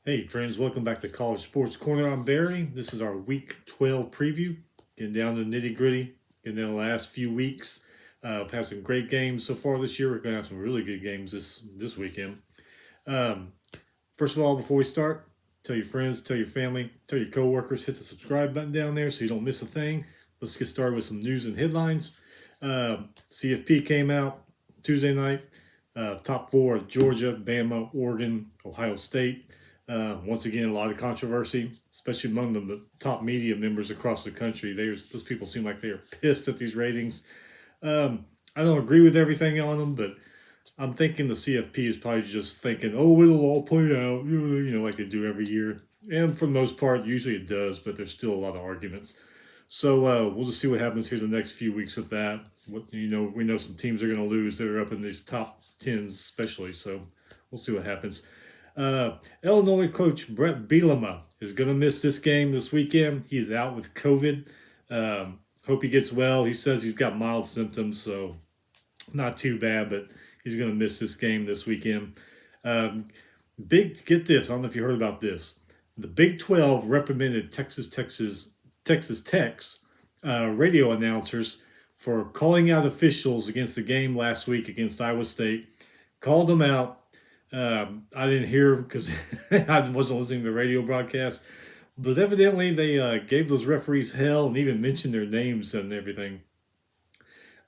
Hey friends, welcome back to College Sports Corner. I'm Barry. This is our Week 12 preview. Getting down to the nitty gritty. Getting down the last few weeks. We've had some great games so far this year. We're going to have some really good games this weekend. Um, First of all, before we start, tell your friends, tell your family, tell your coworkers, hit the subscribe button down there so you don't miss a thing. Let's get started with some news and headlines. CFP came out Tuesday night. Top four: Georgia, Bama, Oregon, Ohio State. Once again, a lot of controversy, especially among the top media members across the country. Those people seem like they are pissed at these ratings. I don't agree with everything on them, but I'm thinking the CFP is probably just thinking, oh, it'll all play out, like they do every year. And for the most part, usually it does, but there's still a lot of arguments. So we'll just see what happens here the next few weeks with that. We know some teams are going to lose that are up in these top tens, especially. So we'll see what happens. Illinois coach Brett Bielema is going to miss this game this weekend. He's out with COVID. Hope he gets well. He says he's got mild symptoms, so not too bad, but he's going to miss this game this weekend. Get this. I don't know if you heard about this. The Big 12 reprimanded Texas Tech's radio announcers for calling out officials against the game last week against Iowa State. Called them out. I didn't hear because I wasn't listening to the radio broadcast, but evidently they gave those referees hell and even mentioned their names and everything.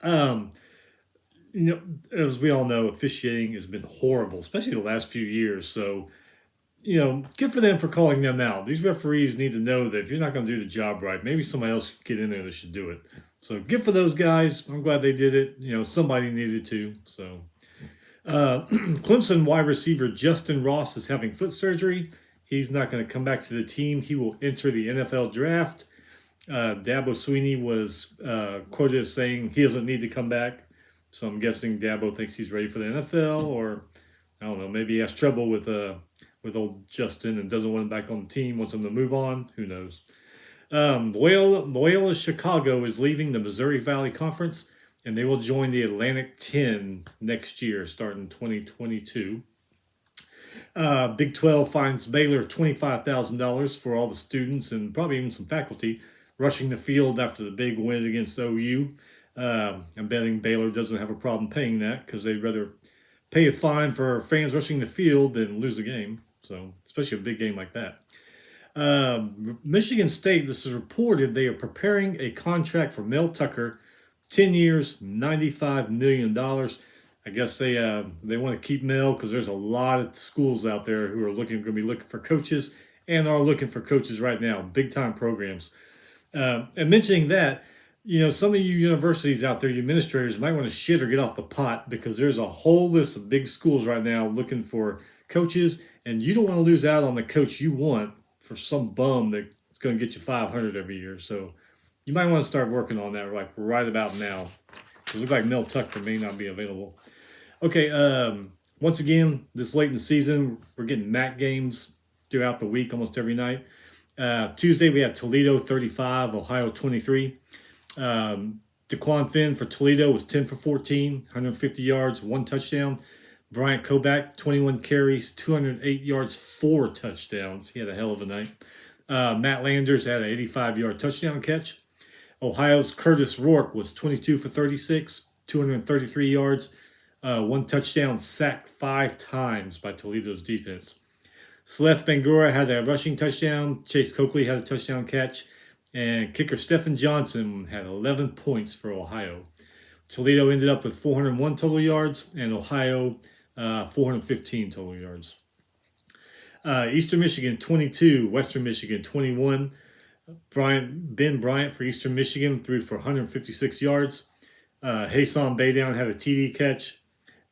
As we all know, officiating has been horrible, especially the last few years. So, good for them for calling them out. These referees need to know that if you're not going to do the job right, maybe somebody else should get in there that should do it. So, good for those guys. I'm glad they did it. Somebody needed to. So. Clemson wide receiver Justin Ross is having foot surgery. He's not going to come back to the team. He will enter the NFL draft. Dabo Swinney was quoted as saying he doesn't need to come back. So I'm guessing Dabo thinks he's ready for the NFL, or I don't know, maybe he has trouble with old Justin and doesn't want him back on the team, wants him to move on. Who knows? Loyola Chicago is leaving the Missouri Valley Conference, and they will join the Atlantic 10 next year, starting 2022. Big 12 fines Baylor $25,000 for all the students and probably even some faculty rushing the field after the big win against OU. I'm betting Baylor doesn't have a problem paying that because they'd rather pay a fine for fans rushing the field than lose a game. So, especially a big game like that. Michigan State, this is reported, they are preparing a contract for Mel Tucker, 10 years, $95 million. I guess they want to keep Mel because there's a lot of schools out there who are going to be looking for coaches and are looking for coaches right now, big-time programs. And mentioning that, some of you universities out there, you administrators might want to shit or get off the pot because there's a whole list of big schools right now looking for coaches, and you don't want to lose out on the coach you want for some bum that's going to get you 500 every year. So you might want to start working on that right about now. It looks like Mel Tucker may not be available. Okay, once again, this late in the season, we're getting MAC games throughout the week almost every night. Tuesday, we had Toledo 35, Ohio 23. DeQuan Finn for Toledo was 10 for 14, 150 yards, 1 touchdown. Bryant Koback, 21 carries, 208 yards, 4 touchdowns. He had a hell of a night. Matt Landers had an 85-yard touchdown catch. Ohio's Curtis Rourke was 22 for 36, 233 yards, 1 touchdown, sacked 5 times by Toledo's defense. Sleth Bangura had a rushing touchdown. Chase Coakley had a touchdown catch. And kicker Stephen Johnson had 11 points for Ohio. Toledo ended up with 401 total yards, and Ohio 415 total yards. Eastern Michigan 22, Western Michigan 21. Ben Bryant for Eastern Michigan threw for 156 yards. Hassan Baydown had a TD catch.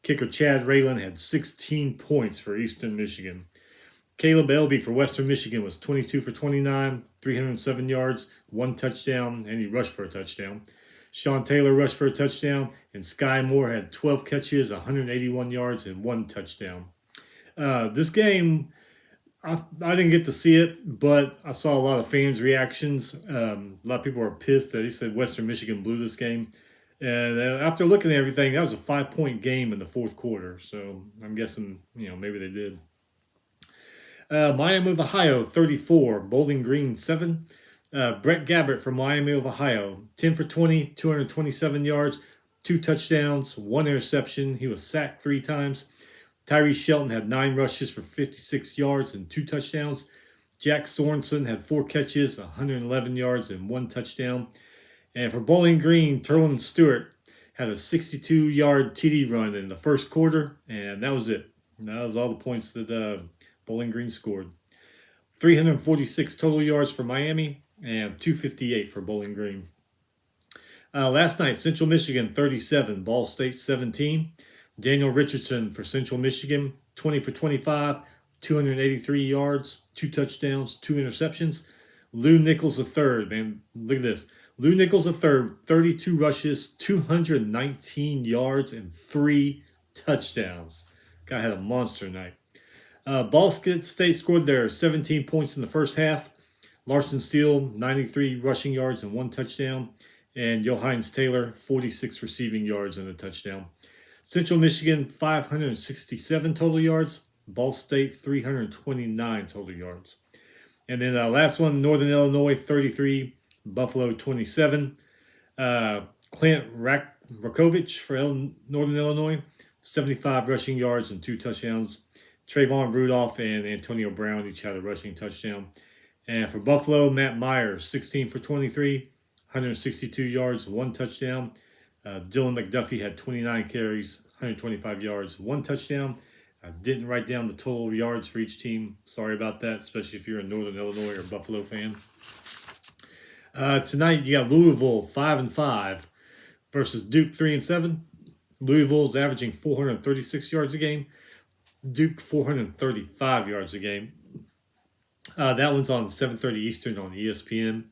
Kicker Chad Raylan had 16 points for Eastern Michigan. Caleb Elby for Western Michigan was 22 for 29, 307 yards, 1 touchdown, and he rushed for a touchdown. Sean Taylor rushed for a touchdown, and Sky Moore had 12 catches, 181 yards, and 1 touchdown. This game, I didn't get to see it, but I saw a lot of fans' reactions. A lot of people were pissed that he said Western Michigan blew this game. And after looking at everything, that was a 5-point game in the fourth quarter. So I'm guessing, maybe they did. Miami of Ohio, 34. Bowling Green, 7. Brett Gabbert from Miami of Ohio, 10 for 20, 227 yards, 2 touchdowns, 1 interception. He was sacked 3 times. Tyree Shelton had 9 rushes for 56 yards and 2 touchdowns. Jack Sorensen had 4 catches, 111 yards, and 1 touchdown. And for Bowling Green, Terlin Stewart had a 62-yard TD run in the first quarter, and that was it. That was all the points that Bowling Green scored. 346 total yards for Miami and 258 for Bowling Green. Last night, Central Michigan 37, Ball State 17. Daniel Richardson for Central Michigan, 20 for 25, 283 yards, 2 touchdowns, 2 interceptions. Lou Nichols III, man, look at this. Lou Nichols III, 32 rushes, 219 yards, and 3 touchdowns. Guy had a monster night. Ball State scored their 17 points in the first half. Larson Steele, 93 rushing yards and 1 touchdown. And Johannes Taylor, 46 receiving yards and a touchdown. Central Michigan, 567 total yards. Ball State, 329 total yards. And then last one, Northern Illinois, 33. Buffalo, 27. Clint Rakovich for Northern Illinois, 75 rushing yards and 2 touchdowns. Trayvon Rudolph and Antonio Brown each had a rushing touchdown. And for Buffalo, Matt Myers, 16 for 23, 162 yards, 1 touchdown. Dylan McDuffie had 29 carries, 125 yards, 1 touchdown. I didn't write down the total yards for each team. Sorry about that, especially if you're a Northern Illinois or Buffalo fan. Tonight, you got Louisville 5-5 versus Duke 3-7. Louisville's averaging 436 yards a game. Duke 435 yards a game. That one's on 7:30 Eastern on ESPN.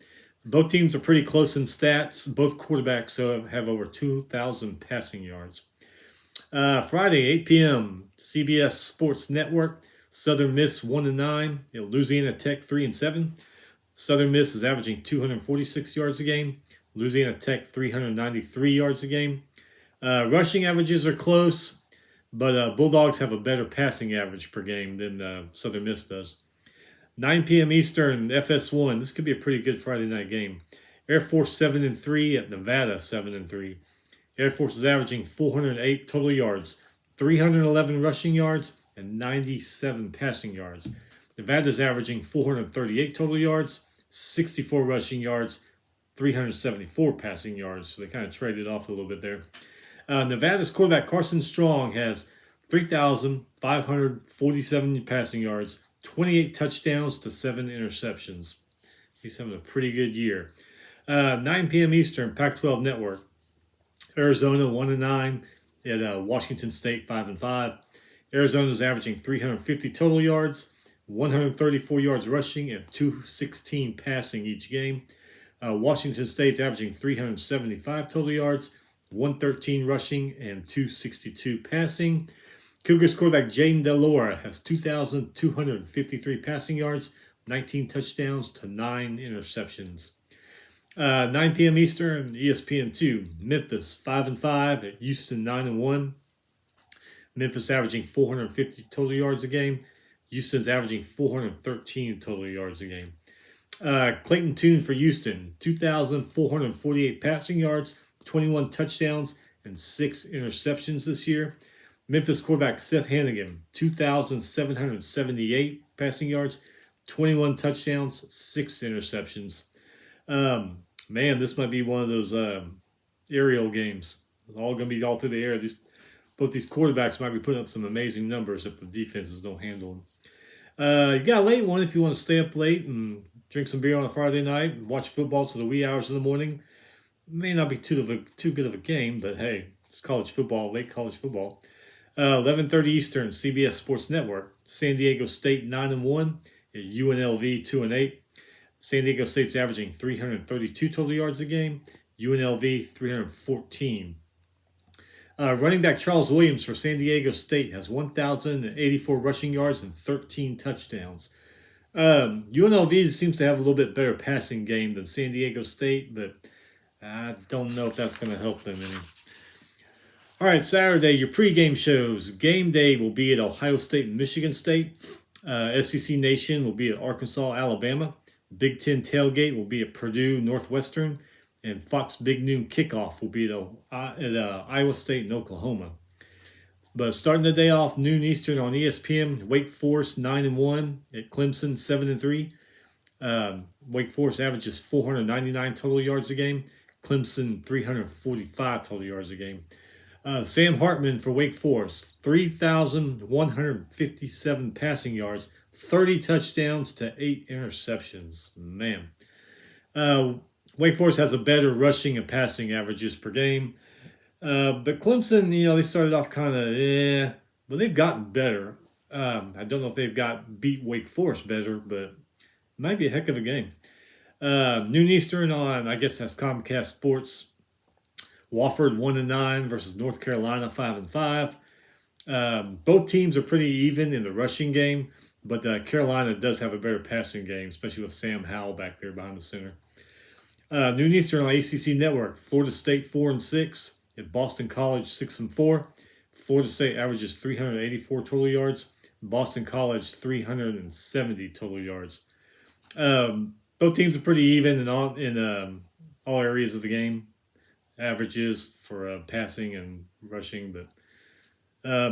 Both teams are pretty close in stats. Both quarterbacks have over 2,000 passing yards. Friday, 8 p.m., CBS Sports Network. Southern Miss 1-9. Louisiana Tech 3-7. Southern Miss is averaging 246 yards a game. Louisiana Tech 393 yards a game. Rushing averages are close, but Bulldogs have a better passing average per game than Southern Miss does. 9 p.m. Eastern, FS1. This could be a pretty good Friday night game. Air Force 7-3 at Nevada 7-3. Air Force is averaging 408 total yards, 311 rushing yards, and 97 passing yards. Nevada is averaging 438 total yards, 64 rushing yards, 374 passing yards. So they kind of traded off a little bit there. Nevada's quarterback Carson Strong has 3,547 passing yards, 28 touchdowns to 7 interceptions. He's having a pretty good year. 9 p.m. Eastern, Pac-12 Network. Arizona 1-9 at Washington State 5-5. Arizona's averaging 350 total yards, 134 yards rushing, and 216 passing each game. Washington State's averaging 375 total yards, 113 rushing, and 262 passing. Cougars quarterback Jaden Delora has 2,253 passing yards, 19 touchdowns to 9 interceptions. 9 p.m. Eastern, ESPN2. Memphis 5-5 at Houston 9-1. Memphis averaging 450 total yards a game. Houston's averaging 413 total yards a game. Clayton Tune for Houston, 2,448 passing yards, 21 touchdowns, and 6 interceptions this year. Memphis quarterback Seth Hannigan, 2,778 passing yards, 21 touchdowns, 6 interceptions. Man, this might be one of those aerial games. It's all going to be all through the air. Both these quarterbacks might be putting up some amazing numbers if the defenses don't handle them. You got a late one if you want to stay up late and drink some beer on a Friday night and watch football to the wee hours of the morning. May not be too good of a game, but hey, it's college football, late college football. 11:30 Eastern, CBS Sports Network. San Diego State 9-1 at UNLV 2-8. San Diego State's averaging 332 total yards a game. UNLV 314. Running back Charles Williams for San Diego State has 1,084 rushing yards and 13 touchdowns. UNLV seems to have a little bit better passing game than San Diego State, but I don't know if that's going to help them any. All right, Saturday, your pregame shows. Game day will be at Ohio State and Michigan State. SEC Nation will be at Arkansas, Alabama. Big Ten Tailgate will be at Purdue, Northwestern. And Fox Big Noon Kickoff will be at Iowa State and Oklahoma. But starting the day off noon Eastern on ESPN, Wake Forest 9-1 at Clemson 7-3. Wake Forest averages 499 total yards a game. Clemson 345 total yards a game. Sam Hartman for Wake Forest, 3,157 passing yards, 30 touchdowns to 8 interceptions. Man. Wake Forest has a better rushing and passing averages per game. But Clemson, they started off kind of but they've gotten better. I don't know if they've beat Wake Forest better, but it might be a heck of a game. Noon Eastern on, I guess that's Comcast Sports. Wofford 1-9 versus North Carolina 5-5. Both teams are pretty even in the rushing game, but Carolina does have a better passing game, especially with Sam Howell back there behind the center. Noon Eastern on ACC Network. Florida State 4-6 at Boston College 6-4. Florida State averages 384 total yards. Boston College 370 total yards. Both teams are pretty even in all areas of the game. Averages for passing and rushing, but I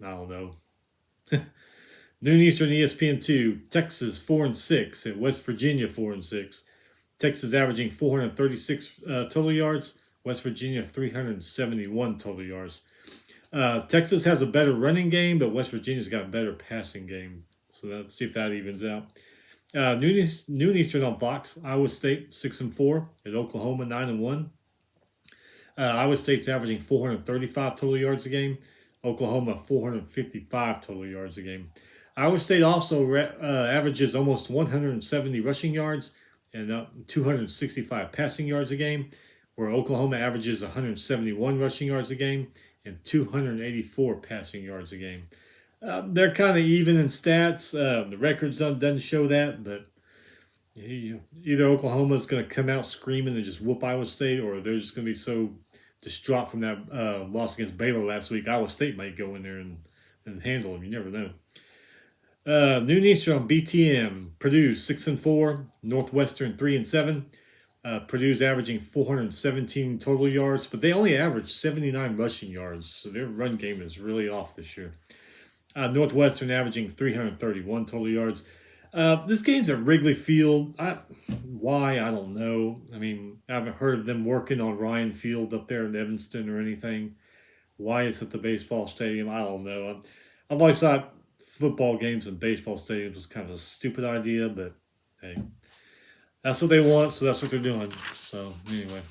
don't know. Noon Eastern ESPN2. Texas 4-6 at West Virginia 4-6. Texas averaging 436 total yards. West Virginia 371 total yards. Texas has a better running game, but West Virginia's got a better passing game. So let's see if that evens out. Noon Eastern on Fox. Iowa State 6-4 at Oklahoma 9-1. Iowa State's averaging 435 total yards a game. Oklahoma 455 total yards a game. Iowa State also averages almost 170 rushing yards and 265 passing yards a game, where Oklahoma averages 171 rushing yards a game and 284 passing yards a game. They're kind of even in stats. The records doesn't show that, but either Oklahoma's going to come out screaming and just whoop Iowa State, or they're just going to be so distraught from that loss against Baylor last week. Iowa State might go in there and handle them. You never know. Noon Eastern on BTM. Purdue 6-4. Northwestern 3-7. Purdue's averaging 417 total yards, but they only average 79 rushing yards, so their run game is really off this year. Northwestern averaging 331 total yards. This game's at Wrigley Field. Why? I don't know. I mean, I haven't heard of them working on Ryan Field up there in Evanston or anything. Why it's at the baseball stadium, I don't know. I've always thought football games and baseball stadiums was kind of a stupid idea, but hey, that's what they want, so that's what they're doing. So anyway,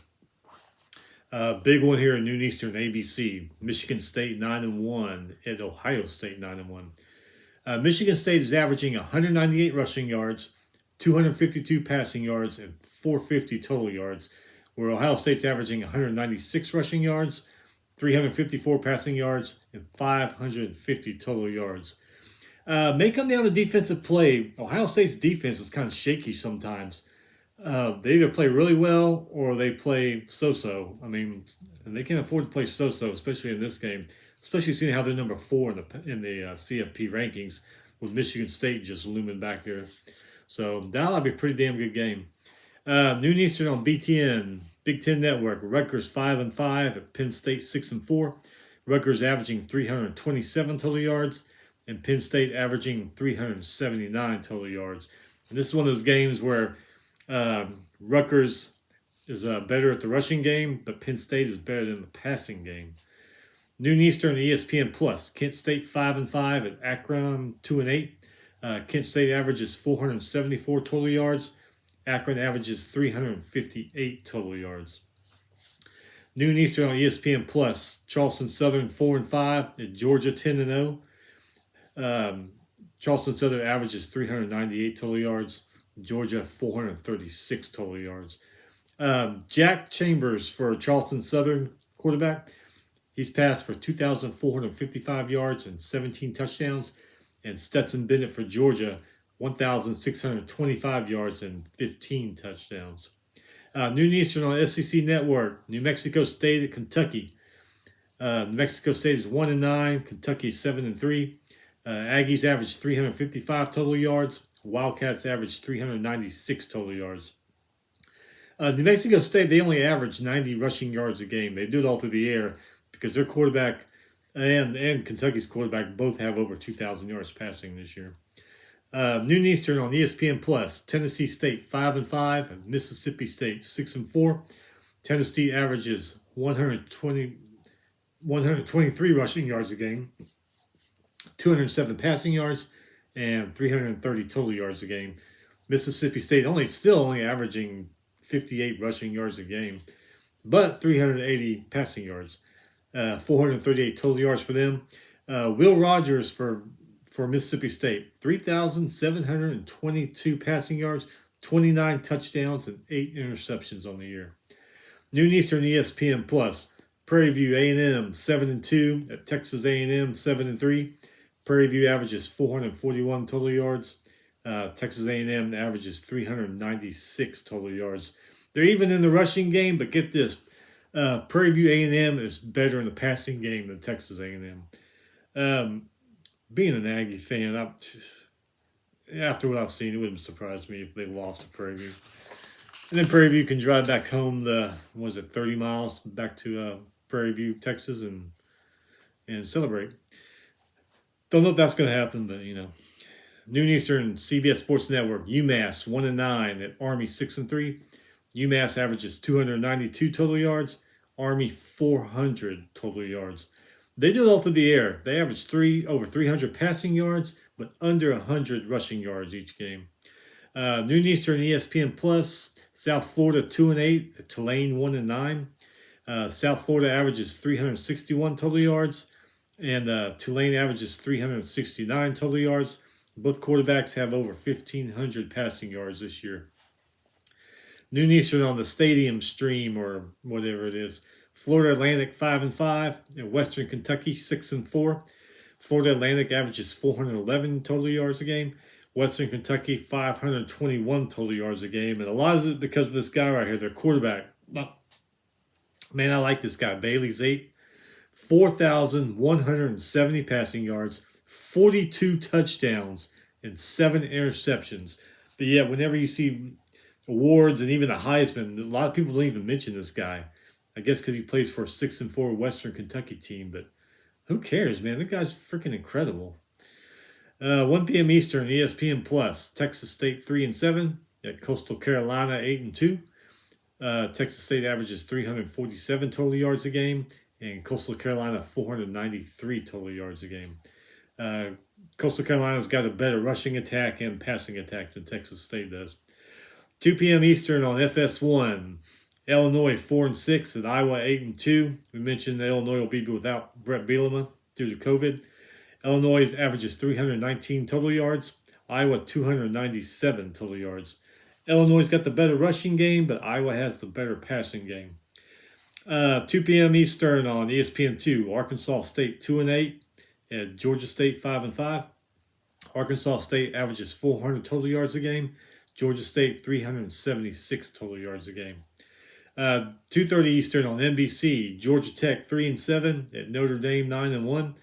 big one here in Noon Eastern ABC. Michigan State 9-1 at Ohio State 9-1. Michigan State is averaging 198 rushing yards, 252 passing yards, and 450 total yards, where Ohio State's averaging 196 rushing yards, 354 passing yards, and 550 total yards. May come down to defensive play. Ohio State's defense is kind of shaky sometimes. They either play really well or they play so-so. I mean, they can't afford to play so-so, especially in this game. Especially seeing how they're number 4 in the CFP rankings, with Michigan State just looming back there. So that'll be a pretty damn good game. Noon Eastern on BTN, Big Ten Network. Rutgers 5-5 at Penn State 6-4. Rutgers averaging 327 total yards, and Penn State averaging 379 total yards. And this is one of those games where Rutgers is better at the rushing game, but Penn State is better than the passing game. Noon Eastern, ESPN Plus. Kent State 5-5 at Akron 2-8. Kent State averages 474 total yards. Akron averages 358 total yards. Noon Eastern on ESPN Plus. Charleston Southern 4-5 at Georgia 10-0. Charleston Southern averages 398 total yards. Georgia 436 total yards. Jack Chambers for Charleston Southern quarterback. He's passed for 2,455 yards and 17 touchdowns. And Stetson Bennett for Georgia, 1,625 yards and 15 touchdowns. Noon Eastern on SEC Network. New Mexico State at Kentucky. New Mexico State is 1-9. Kentucky is 7-3. Aggies averaged 355 total yards. Wildcats averaged 396 total yards. New Mexico State, they only average 90 rushing yards a game. They do it all through the air because their quarterback and Kentucky's quarterback both have over 2,000 yards passing this year. Noon Eastern on ESPN Plus. Tennessee State 5-5 and Mississippi State 6-4. Tennessee averages 123 rushing yards a game, 207 passing yards, and 330 total yards a game. Mississippi State still only averaging 58 rushing yards a game, but 380 passing yards, 438 total yards for them. Will Rogers for Mississippi State, 3,722 passing yards, 29 touchdowns, and 8 interceptions on the year. Noon Eastern ESPN Plus. Prairie View A&M 7-2 at Texas A&M 7-3. Prairie View averages 441 total yards. Texas A&M averages 396 total yards. They're even in the rushing game, but get this. Prairie View A&M is better in the passing game than Texas A&M. Being an Aggie fan, after what I've seen, it wouldn't surprise me if they lost to Prairie View. And then Prairie View can drive back home 30 miles back to Prairie View, Texas, and celebrate. Don't know if that's going to happen, but, Noon Eastern, CBS Sports Network, UMass 1-9 at Army 6-3. UMass averages 292 total yards, Army 400 total yards. They do it all through the air. They average over 300 passing yards, but under 100 rushing yards each game. Noon Eastern, ESPN Plus, South Florida 2-8 at Tulane 1-9. South Florida averages 361 total yards, and Tulane averages 369 total yards. Both quarterbacks have over 1,500 passing yards this year. Noon Eastern on the Stadium Stream or whatever it is. Florida Atlantic 5-5 and Western Kentucky 6-4. Florida Atlantic averages 411 total yards a game. Western Kentucky 521 total yards a game, and a lot of it because of this guy right here, their quarterback. Man, I like this guy, Bailey Zappe. 4,170 passing yards, 42 touchdowns, and 7 interceptions. But yeah, whenever you see awards and even the Heisman, a lot of people don't even mention this guy. I guess because he plays for a 6-4 Western Kentucky team, but who cares, man? The guy's freaking incredible. 1 p.m. Eastern, ESPN Plus. Texas State 3-7 at Coastal Carolina 8-2. Texas State averages 347 total yards a game, and Coastal Carolina 493 total yards a game. Coastal Carolina's got a better rushing attack and passing attack than Texas State does. 2 p.m. Eastern on FS1. Illinois 4-6 at Iowa 8-2. We mentioned that Illinois will be without Brett Bielema due to COVID. Illinois averages 319 total yards. Iowa 297 total yards. Illinois got the better rushing game, but Iowa has the better passing game. 2 p.m. Eastern on ESPN2. Arkansas State 2-8 at Georgia State 5-5. Arkansas State averages 400 total yards a game. Georgia State 376 total yards a game. 2:30 Eastern on NBC. Georgia Tech 3-7 at Notre Dame 9-1.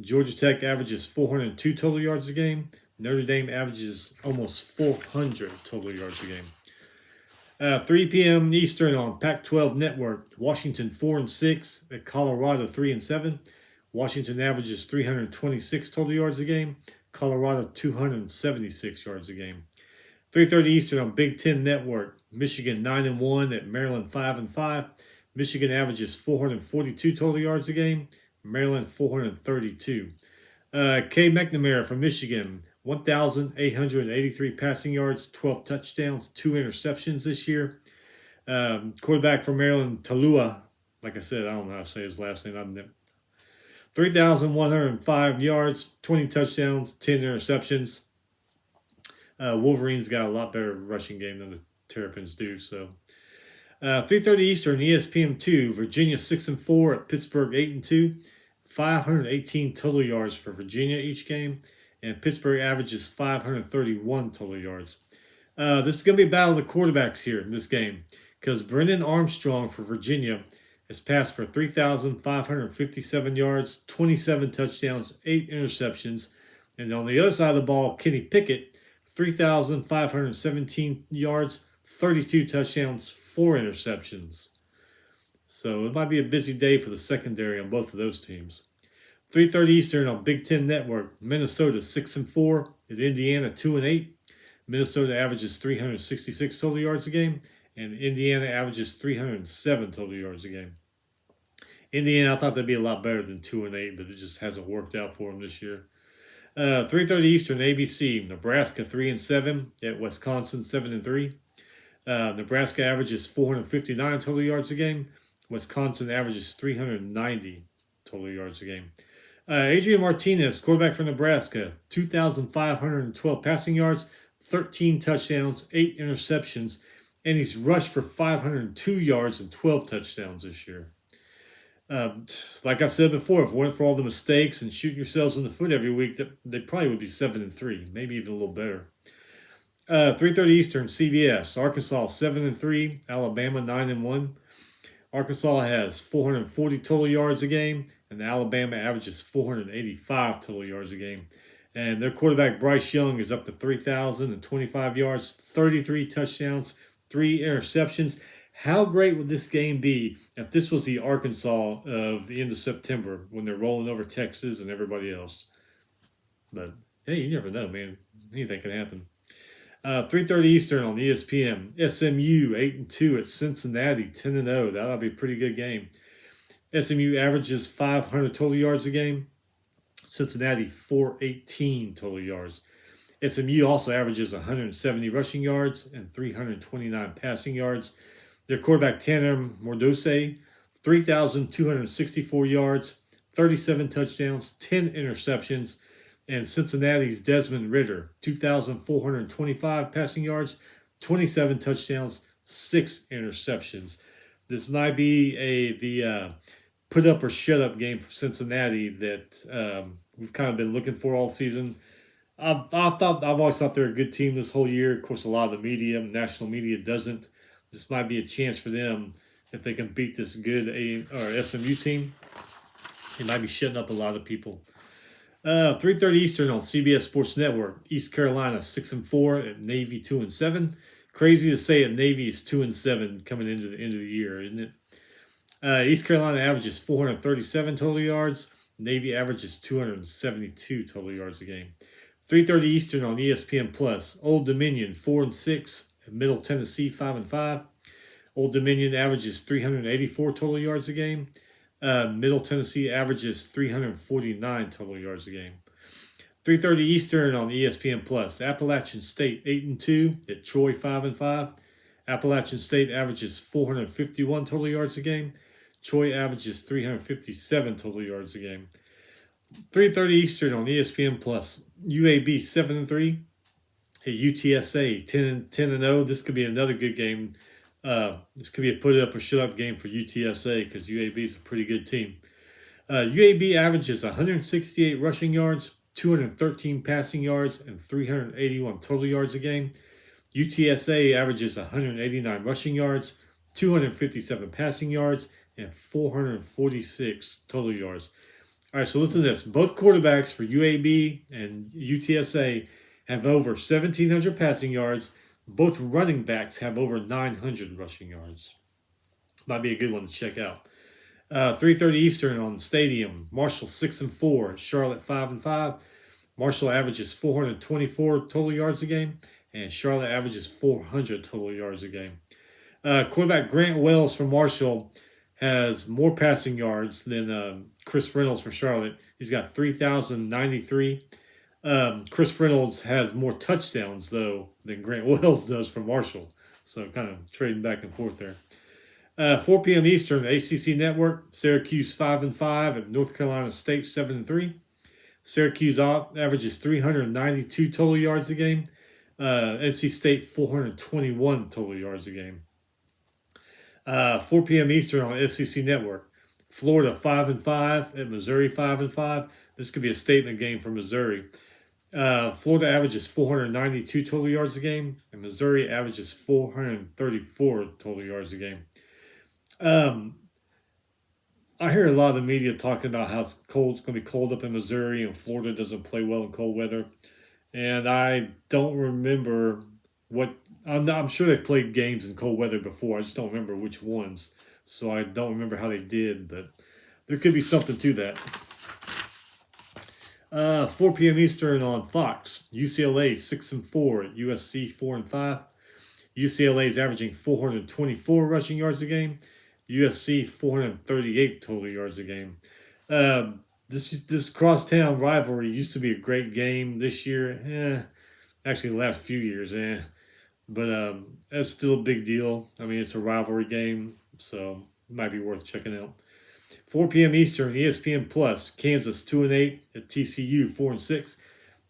Georgia Tech averages 402 total yards a game. Notre Dame averages almost 400 total yards a game. 3 p.m. Eastern on Pac-12 Network. Washington 4-6 at Colorado 3-7. Washington averages 326 total yards a game. Colorado 276 yards a game. 3:30 Eastern on Big Ten Network. Michigan 9-1 at Maryland 5-5. Michigan averages 442 total yards a game. Maryland 432. Cade McNamara from Michigan, 1,883 passing yards, 12 touchdowns, 2 interceptions this year. Quarterback from Maryland, Talua, like I said, I don't know how to say his last name. 3,105 yards, 20 touchdowns, 10 interceptions. Wolverines got a lot better rushing game than the Terrapins do. So, 3:30 Eastern, ESPN2, Virginia 6-4 at Pittsburgh 8-2. 518 total yards for Virginia each game, and Pittsburgh averages 531 total yards. This is going to be a battle of the quarterbacks here in this game because Brennan Armstrong for Virginia has passed for 3,557 yards, 27 touchdowns, 8 interceptions. And on the other side of the ball, Kenny Pickett, 3,517 yards, 32 touchdowns, 4 interceptions. So it might be a busy day for the secondary on both of those teams. 3:30 Eastern on Big Ten Network. Minnesota 6-4 at Indiana 2-8. Minnesota averages 366 total yards a game, and Indiana averages 307 total yards a game. Indiana, I thought they'd be a lot better than 2-8, but it just hasn't worked out for them this year. 3:30 Eastern ABC. Nebraska 3-7 at Wisconsin 7-3. Nebraska averages 459 total yards a game. Wisconsin averages 390 total yards a game. Adrian Martinez, quarterback for Nebraska, 2,512 passing yards, 13 touchdowns, 8 interceptions, and he's rushed for 502 yards and 12 touchdowns this year. Like I've said before, if it weren't for all the mistakes and shooting yourselves in the foot every week, they probably would be 7-3, maybe even a little better. 3:30 Eastern, CBS. Arkansas 7-3, Alabama 9-1. Arkansas has 440 total yards a game, and Alabama averages 485 total yards a game. And their quarterback, Bryce Young, is up to 3,025 yards, 33 touchdowns, 3 interceptions. How great would this game be if this was the Arkansas of the end of September when they're rolling over Texas and everybody else? But, hey, you never know, man. Anything can happen. 3:30 Eastern on ESPN. SMU 8-2 at Cincinnati 10-0. That'll be a pretty good game. SMU averages 500 total yards a game. Cincinnati 418 total yards. SMU also averages 170 rushing yards and 329 passing yards. Their quarterback Tanner Mordose, 3,264 yards, 37 touchdowns, 10 interceptions. And Cincinnati's Desmond Ridder, 2,425 passing yards, 27 touchdowns, 6 interceptions. This might be the put up or shut up game for Cincinnati that we've kind of been looking for all season. I've always thought they're a good team this whole year. Of course, a lot of the media, national media, doesn't. This might be a chance for them if they can beat this good SMU team. They might be shutting up a lot of people. 3:30 Eastern on CBS Sports Network. East Carolina 6-4 at Navy 2-7. Crazy to say that Navy is 2-7 coming into the end of the year, isn't it? East Carolina averages 437 total yards. Navy averages 272 total yards a game. 3:30 Eastern on ESPN Plus. Old Dominion 4-6 at Middle Tennessee 5-5. Old Dominion averages 384 total yards a game. Middle Tennessee averages 349 total yards a game. 3:30 Eastern on ESPN Plus. Appalachian State 8-2 at Troy 5-5. Appalachian State averages 451 total yards a game. Troy averages 357 total yards a game. 3:30 Eastern on ESPN Plus. UAB 7-3 at UTSA 10-0. This could be another good game. This could be a put up or shut up game for UTSA because UAB is a pretty good team. UAB averages 168 rushing yards, 213 passing yards, and 381 total yards a game. UTSA averages 189 rushing yards, 257 passing yards, and 446 total yards. All right, so listen to this. Both quarterbacks for UAB and UTSA have over 1,700 passing yards. Both running backs have over 900 rushing yards. Might be a good one to check out. 3:30 Eastern on the Stadium. Marshall 6-4. Charlotte 5-5. Marshall averages 424 total yards a game, and Charlotte averages 400 total yards a game. Quarterback Grant Wells from Marshall has more passing yards than Chris Reynolds for Charlotte. He's got 3,093. Chris Reynolds has more touchdowns, though, than Grant Wells does for Marshall. So kind of trading back and forth there. 4 p.m. Eastern, ACC Network. Syracuse 5-5 at North Carolina State 7-3. Syracuse averages 392 total yards a game. NC State 421 total yards a game. 4 p.m. Eastern on SEC Network. Florida 5-5 at Missouri 5-5. This could be a statement game for Missouri. Florida averages 492 total yards a game, and Missouri averages 434 total yards a game. I hear a lot of the media talking about how it's cold. It's going to be cold up in Missouri, and Florida doesn't play well in cold weather. And I don't remember what. I'm sure they played games in cold weather before. I just don't remember which ones. So I don't remember how they did, but there could be something to that. 4 p.m. Eastern on Fox. UCLA 6-4 at USC 4-5. UCLA is averaging 424 rushing yards a game. USC 438 total yards a game. This crosstown rivalry used to be a great game. This year, actually the last few years, but that's still a big deal. I mean, it's a rivalry game, so it might be worth checking out. 4 p.m. Eastern, ESPN Plus. Kansas 2-8 at TCU 4-6.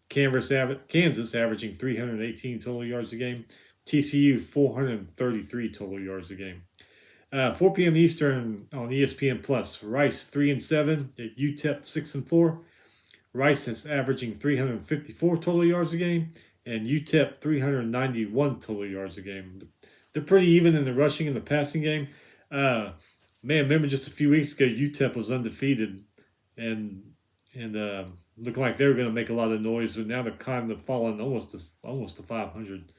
Kansas averaging 318 total yards a game. TCU 433 total yards a game. 4 p.m. Eastern on ESPN Plus. Rice 3-7 at UTEP 6-4. Rice is averaging 354 total yards a game, and UTEP 391 total yards a game. They're pretty even in the rushing and the passing game. Man, remember just a few weeks ago, UTEP was undefeated, and looked like they were going to make a lot of noise, but now they're kind of falling almost to 500.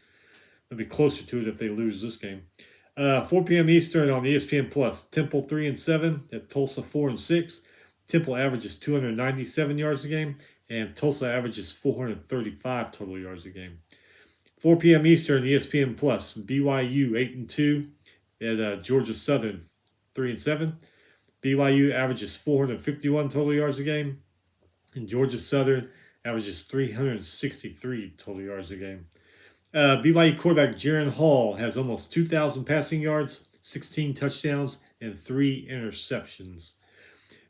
They'll be closer to it if they lose this game. 4 p.m. Eastern on ESPN Plus. Temple 3-7 at Tulsa 4-6. Temple averages 297 yards a game, and Tulsa averages 435 total yards a game. 4 p.m. Eastern, ESPN Plus. BYU 8-2 at Georgia Southern 3-7. BYU averages 451 total yards a game, and Georgia Southern averages 363 total yards a game. BYU quarterback Jaren Hall has almost 2,000 passing yards, 16 touchdowns, and 3 interceptions.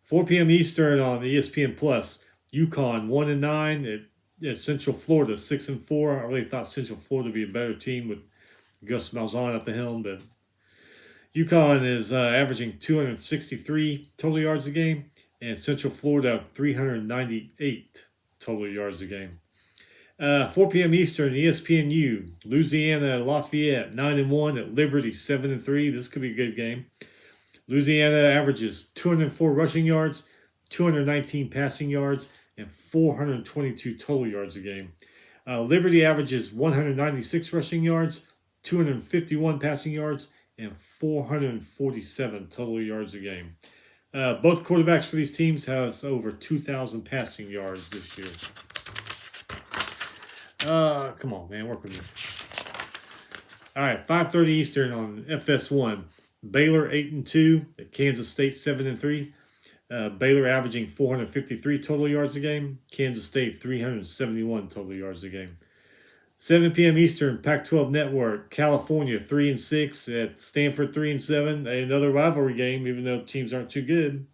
4 p.m. Eastern on ESPN Plus. UConn 1-9 at Central Florida 6-4. I really thought Central Florida would be a better team with Gus Malzahn at the helm, but UConn is averaging 263 total yards a game, and Central Florida 398 total yards a game. 4 p.m. Eastern, ESPNU, Louisiana Lafayette 9-1 at Liberty 7-3. This could be a good game. Louisiana averages 204 rushing yards, 219 passing yards, and 422 total yards a game. Liberty averages 196 rushing yards, 251 passing yards, and 447 total yards a game. Both quarterbacks for these teams have over 2,000 passing yards this year. Come on, man, work with me. All right, 5:30 Eastern on FS1. Baylor 8-2 at Kansas State 7-3. Baylor averaging 453 total yards a game. Kansas State 371 total yards a game. 7 p.m. Eastern, Pac-12 Network. California 3-6 at Stanford 3-7. Another rivalry game, even though teams aren't too good.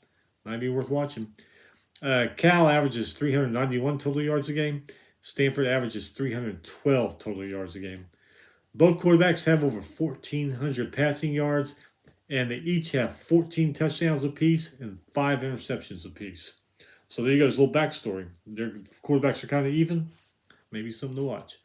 Might be worth watching. Cal averages 391 total yards a game. Stanford averages 312 total yards a game. Both quarterbacks have over 1,400 passing yards, and they each have 14 touchdowns apiece and 5 interceptions apiece. So there you go, a little backstory. Their quarterbacks are kind of even. Maybe something to watch.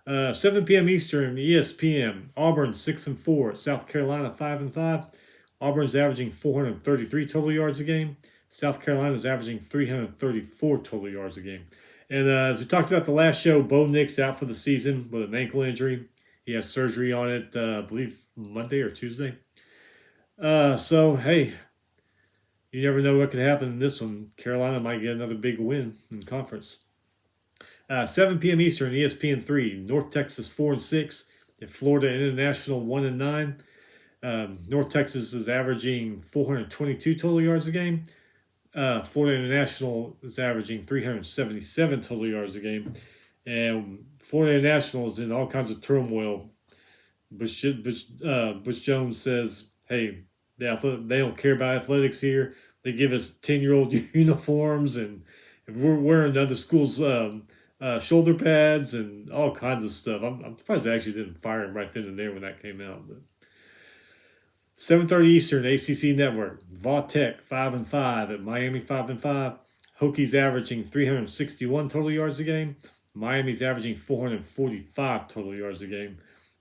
7 p.m. Eastern, ESPN. Auburn 6-4 at South Carolina 5-5. Auburn's averaging 433 total yards a game. South Carolina's averaging 334 total yards a game. And as we talked about the last show, Bo Nix out for the season with an ankle injury. He has surgery on it, I believe, Monday or Tuesday. So, hey, you never know what could happen in this one. Carolina might get another big win in conference. 7 p.m. Eastern, ESPN 3. North Texas 4-6 at Florida International 1-9. North Texas is averaging 422 total yards a game. Florida International is averaging 377 total yards a game. And Florida International is in all kinds of turmoil. Butch Jones says, hey, they don't care about athletics here. They give us 10-year-old uniforms, and we're wearing other schools' shoulder pads and all kinds of stuff. I'm surprised they actually didn't fire him right then and there when that came out. But 7:30 Eastern, ACC Network. Va-Tech 5-5 at Miami 5-5. Hokies averaging 361 total yards a game. Miami's averaging 445 total yards a game.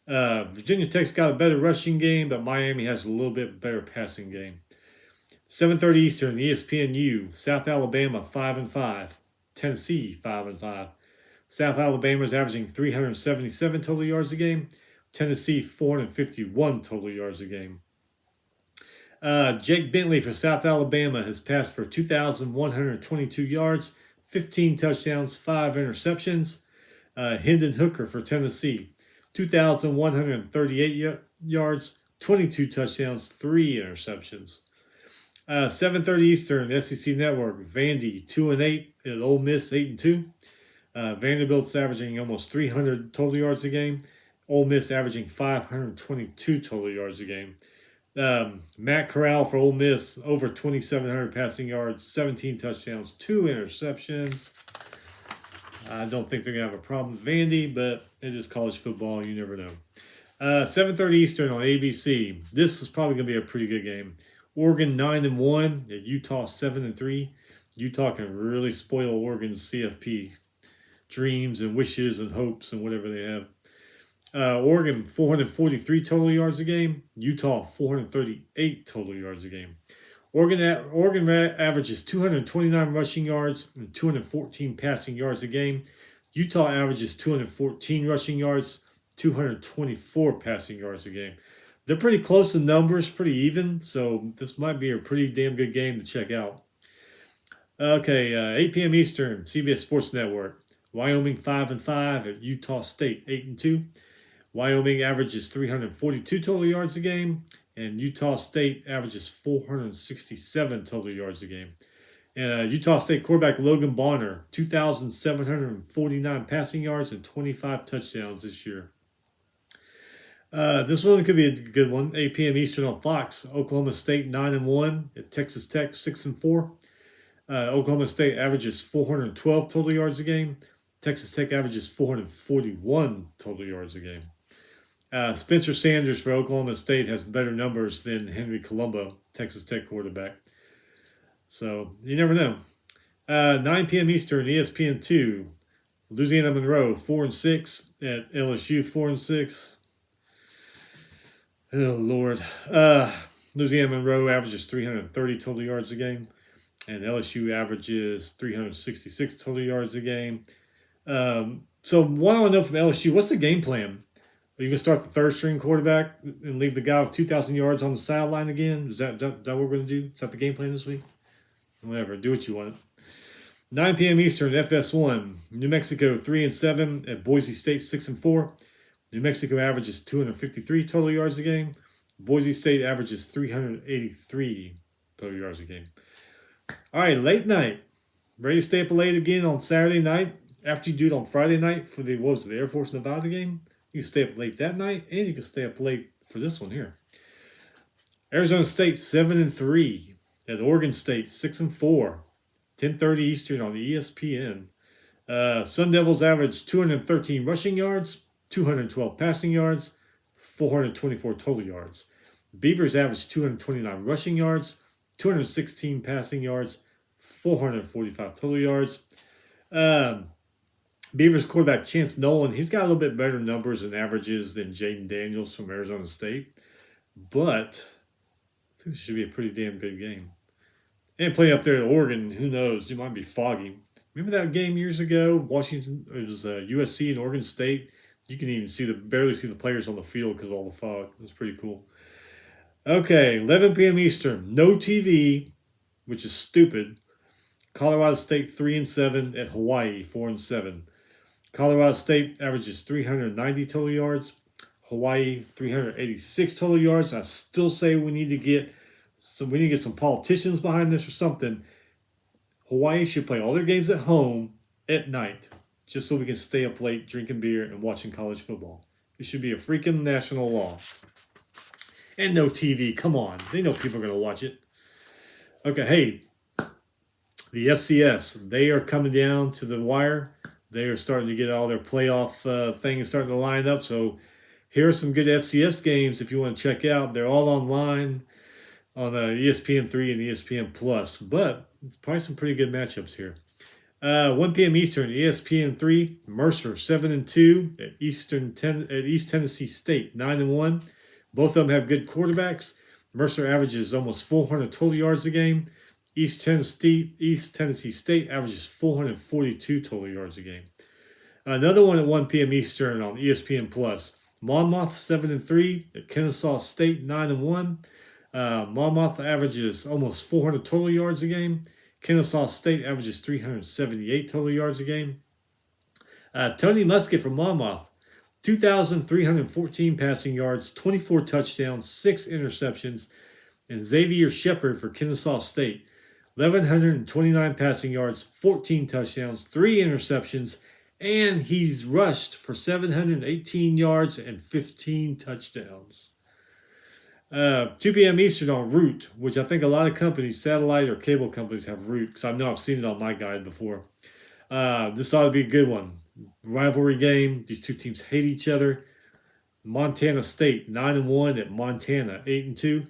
Virginia Tech's got a better rushing game, but Miami has a little bit better passing game. 7:30 Eastern, ESPNU, South Alabama 5-5, Tennessee 5-5. South Alabama is averaging 377 total yards a game. Tennessee 451 total yards a game. Jake Bentley for South Alabama has passed for 2,122 yards, 15 touchdowns, 5 interceptions. Hendon Hooker for Tennessee, 2,138 yards, 22 touchdowns, 3 interceptions. 7:30 Eastern, SEC Network, Vandy 2-8 at Ole Miss 8-2. Vanderbilt's averaging almost 300 total yards a game. Ole Miss averaging 522 total yards a game. Matt Corral for Ole Miss, over 2,700 passing yards, 17 touchdowns, 2 interceptions. I don't think they're going to have a problem with Vandy, but it is college football. You never know. 7:30 Eastern on ABC. This is probably going to be a pretty good game. Oregon 9-1 at Utah 7-3. Utah can really spoil Oregon's CFP dreams and wishes and hopes and whatever they have. Oregon 443 total yards a game. Utah 438 total yards a game. Oregon averages 229 rushing yards and 214 passing yards a game. Utah averages 214 rushing yards, 224 passing yards a game. They're pretty close in numbers, pretty even, so this might be a pretty damn good game to check out. Okay, 8 p.m. Eastern, CBS Sports Network. Wyoming 5-5 at Utah State 8-2. Wyoming averages 342 total yards a game, and Utah State averages 467 total yards a game. And Utah State quarterback Logan Bonner, 2,749 passing yards and 25 touchdowns this year. This one could be a good one. 8 p.m. Eastern on Fox. Oklahoma State 9-1 at Texas Tech 6-4. Oklahoma State averages 412 total yards a game. Texas Tech averages 441 total yards a game. Spencer Sanders for Oklahoma State has better numbers than Henry Colombo, Texas Tech quarterback. So you never know. 9 p.m. Eastern, ESPN2. Louisiana Monroe 4-6 at LSU 4-6. Oh, Lord. Louisiana Monroe averages 330 total yards a game, and LSU averages 366 total yards a game. So what I want to know from LSU, what's the game plan? Are you going to start the third-string quarterback and leave the guy with 2,000 yards on the sideline again? Is that what we're going to do? Is that the game plan this week? Whatever. Do what you want. 9 p.m. Eastern, FS1. New Mexico 3-7 at Boise State 6-4. New Mexico averages 253 total yards a game. Boise State averages 383 total yards a game. All right, late night. Ready to stay up late again on Saturday night after you do it on Friday night for the Air Force Nevada game? You can stay up late that night, and you can stay up late for this one here. Arizona State 7-3 at Oregon State 6-4. 10:30 Eastern on the ESPN. Sun Devils average 213 rushing yards, 212 passing yards, 424 total yards. Beavers average 229 rushing yards, 216 passing yards, 445 total yards. Beavers quarterback Chance Nolan, he's got a little bit better numbers and averages than Jaden Daniels from Arizona State. But I think it should be a pretty damn good game. And playing up there at Oregon, who knows? It might be foggy. Remember that game years ago? Washington, it was USC and Oregon State. You can even barely see the players on the field because of all the fog. It was pretty cool. Okay, 11 p.m. Eastern. No TV, which is stupid. Colorado State 3-7 at Hawaii 4-7. Colorado State averages 390 total yards. Hawaii 386 total yards. I still say we need to get some politicians behind this or something. Hawaii should play all their games at home at night, just so we can stay up late drinking beer and watching college football. It should be a freaking national law. And no TV. Come on. They know people are going to watch it. Okay, hey, the FCS, they are coming down to the wire. They are starting to get all their playoff things starting to line up. So here are some good FCS games if you want to check out. They're all online on ESPN3 and ESPN Plus. But it's probably some pretty good matchups here. 1 p.m. Eastern, ESPN3, Mercer 7-2 at East Tennessee State 9-1. Both of them have good quarterbacks. Mercer averages almost 400 total yards a game. East Tennessee State averages 442 total yards a game. Another one at 1 p.m. Eastern on ESPN Plus. Monmouth 7-3 at Kennesaw State 9-1. Monmouth averages almost 400 total yards a game. Kennesaw State averages 378 total yards a game. Tony Muskett from Monmouth, 2,314 passing yards, 24 touchdowns, 6 interceptions. And Xavier Shepard for Kennesaw State, 1,129 passing yards, 14 touchdowns, 3 interceptions, and he's rushed for 718 yards and 15 touchdowns. 2 p.m. Eastern on Root, which I think a lot of companies, satellite or cable companies, have Root, because I know I've seen it on my guide before. This ought to be a good one. Rivalry game. These two teams hate each other. Montana State 9-1 at Montana 8-2.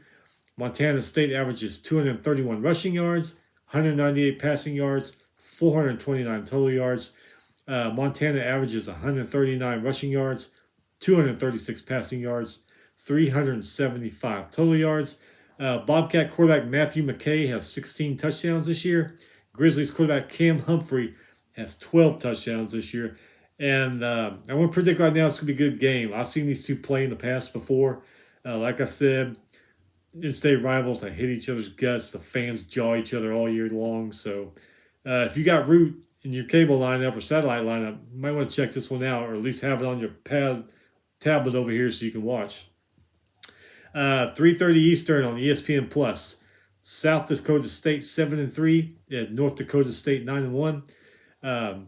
Montana State averages 231 rushing yards, 198 passing yards, 429 total yards. Montana averages 139 rushing yards, 236 passing yards, 375 total yards. Bobcat quarterback Matthew McKay has 16 touchdowns this year. Grizzlies quarterback Cam Humphrey has 12 touchdowns this year. And I want to predict right now it's going to be a good game. I've seen these two play in the past before. Like I said, in-state rivals, they hit each other's guts. The fans jaw each other all year long. So if you got Root in your cable lineup or satellite lineup, you might want to check this one out, or at least have it on your tablet over here so you can watch. 3:30 Eastern on ESPN Plus. South Dakota State 7-3 at North Dakota State 9-1.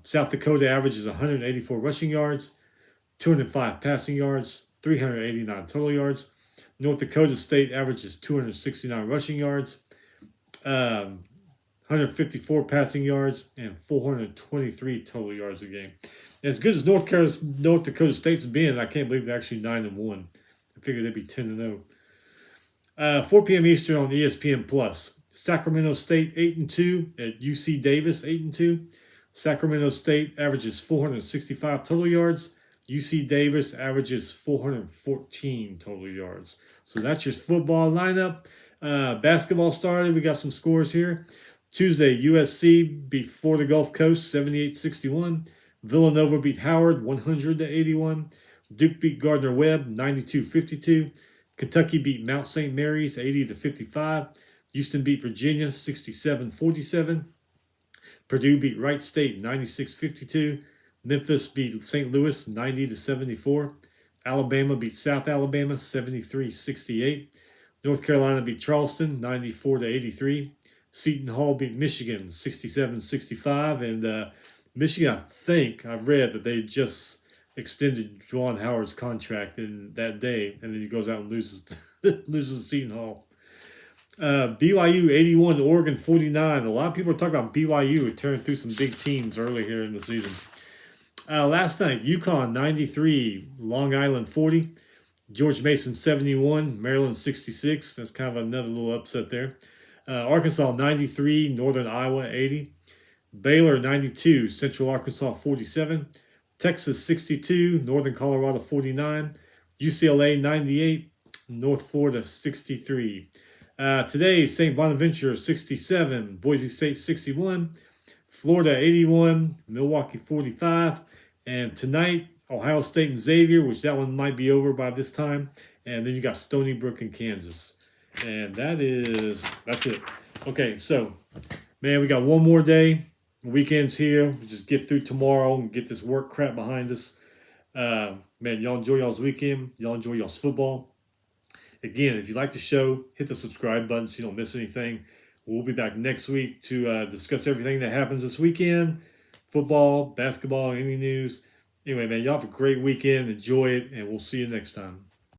South Dakota averages 184 rushing yards, 205 passing yards, 389 total yards. North Dakota State averages 269 rushing yards, 154 passing yards, and 423 total yards a game. As good as North Dakota State's been, I can't believe they're actually 9-1. I figured they'd be 10-0. 4 p.m. Eastern on ESPN Plus. Sacramento State 8-2 at UC Davis 8-2. Sacramento State averages 465 total yards. UC Davis averages 414 total yards. So that's your football lineup. Basketball started. We got some scores here. Tuesday, USC beat Florida Gulf Coast 78-61. Villanova beat Howard 100-81. Duke beat Gardner-Webb 92-52. Kentucky beat Mount St. Mary's 80-55. Houston beat Virginia 67-47. Purdue beat Wright State 96-52. Memphis beat St. Louis 90-74. Alabama beat South Alabama 73-68. North Carolina beat Charleston 94-83. Seton Hall beat Michigan 67-65. And Michigan, I think I've read that they just extended Juwan Howard's contract in that day, and then he goes out and loses loses Seton Hall. BYU 81 to Oregon 49. A lot of people are talking about BYU tearing through some big teams early here in the season. Last night, UConn 93, Long Island 40. George Mason 71, Maryland 66. That's kind of another little upset there. Arkansas 93, Northern Iowa 80. Baylor 92, Central Arkansas 47. Texas 62, Northern Colorado 49. UCLA 98, North Florida 63. Today, St. Bonaventure 67, Boise State 61, Florida 81, Milwaukee 45, and tonight, Ohio State and Xavier, which that one might be over by this time, and then you got Stony Brook in Kansas. And that's it. Okay, so, man, we got one more day. The weekend's here. We just get through tomorrow and get this work crap behind us. Man, y'all enjoy y'all's weekend. Y'all enjoy y'all's football. Again, if you like the show, hit the subscribe button so you don't miss anything. We'll be back next week to discuss everything that happens this weekend. Football, basketball, any news. Anyway, man, y'all have a great weekend. Enjoy it, and we'll see you next time.